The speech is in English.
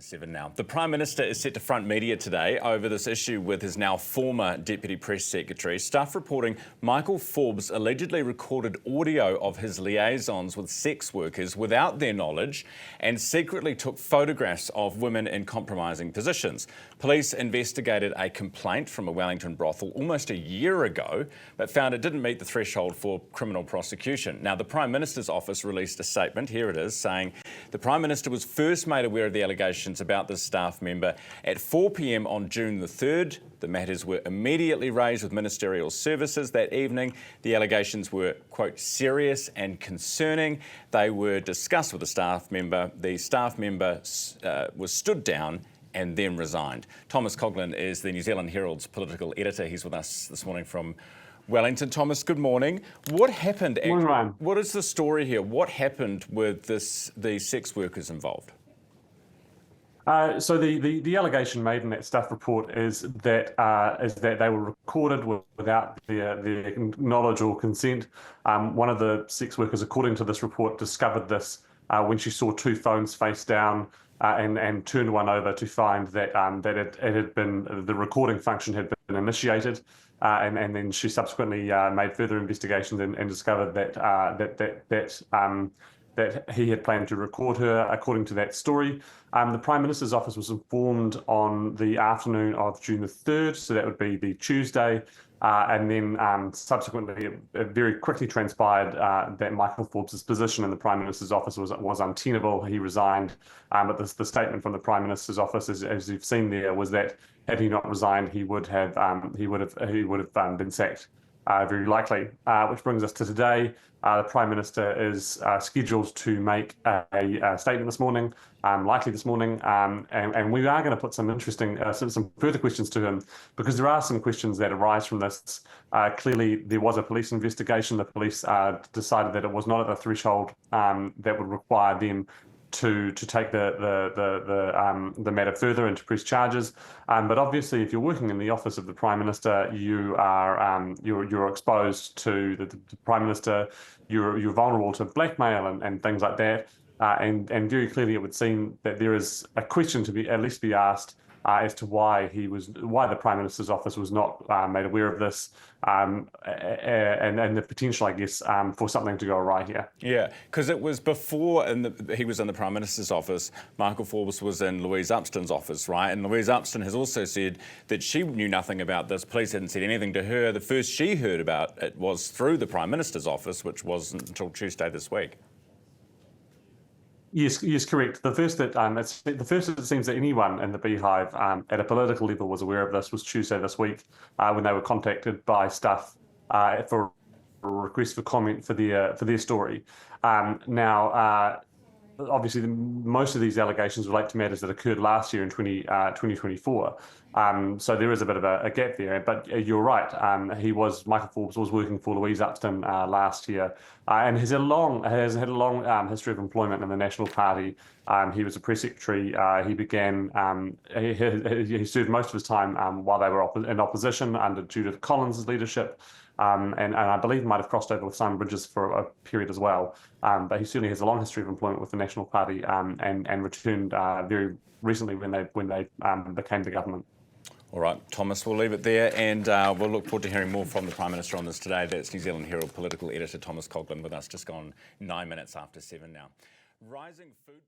After 7 now. The Prime Minister is set to front media today over this issue with his now former Deputy Press Secretary. Stuff reporting Michael Forbes allegedly recorded audio of his liaisons with sex workers without their knowledge and secretly took photographs of women in compromising positions. Police investigated a complaint from a Wellington brothel almost a year ago, but found it didn't meet the threshold for criminal prosecution. Now, the Prime Minister's office released a statement, here it is, saying the Prime Minister was first made aware of the allegations about this staff member at 4 p.m. on June the 3rd. The matters were immediately raised with ministerial services that evening. The allegations were, quote, serious and concerning. They were discussed with the staff member. The staff member was stood down and then resigned. Thomas Coughlan is the New Zealand Herald's political editor. He's with us this morning from Wellington. Thomas, good morning. What happened? Good morning, Ryan. What is the story here? What happened with the sex workers involved? So the allegation made in that staff report is that they were recorded without their knowledge or consent. One of the sex workers, according to this report, discovered this when she saw two phones face down and turned one over to find that it had been, the recording function had been initiated, and then she subsequently made further investigations and discovered that he had planned to record her. According to that story, the Prime Minister's office was informed on the afternoon of June the 3rd, so that would be the Tuesday, and then subsequently it very quickly transpired that Michael Forbes' position in the Prime Minister's office was untenable. He resigned, but the statement from the Prime Minister's office, as you've seen there, was that had he not resigned, he would have been sacked. Very likely, which brings us to today. The Prime Minister is scheduled to make a statement this morning, likely this morning, and we are going to put some interesting, some further questions to him, because there are some questions that arise from this. Clearly, there was a police investigation. The police decided that it was not at the threshold that would require them to take the matter further and to press charges, but obviously, if you're working in the office of the Prime Minister, you're exposed to the Prime Minister. You're vulnerable to blackmail and things like that, and very clearly, it would seem that there is a question to at least be asked as to why the Prime Minister's office was not made aware of this, and the potential, I guess, for something to go awry here. Yeah, because it was before he was in the Prime Minister's office, Michael Forbes was in Louise Upston's office, right? And Louise Upston has also said that she knew nothing about this. Police hadn't said anything to her. The first she heard about it was through the Prime Minister's office, which wasn't until Tuesday this week. Yes, correct. The first it seems that anyone in the Beehive at a political level was aware of this was Tuesday this week, when they were contacted by staff for a request for comment for their story. Now, obviously, most of these allegations relate to matters that occurred last year in 2024. So there is a bit of a gap there. But you're right. Michael Forbes was working for Louise Upston last year, and has had a long history of employment in the National Party. He was a press secretary. He began. He served most of his time while they were in opposition under Judith Collins' leadership. And I believe might have crossed over with Simon Bridges for a period as well. But he certainly has a long history of employment with the National Party, and returned very recently when they became the government. All right, Thomas, we'll leave it there, and we'll look forward to hearing more from the Prime Minister on this today. That's New Zealand Herald political editor Thomas Coughlan with us, just gone 9 minutes after 7 now. Rising food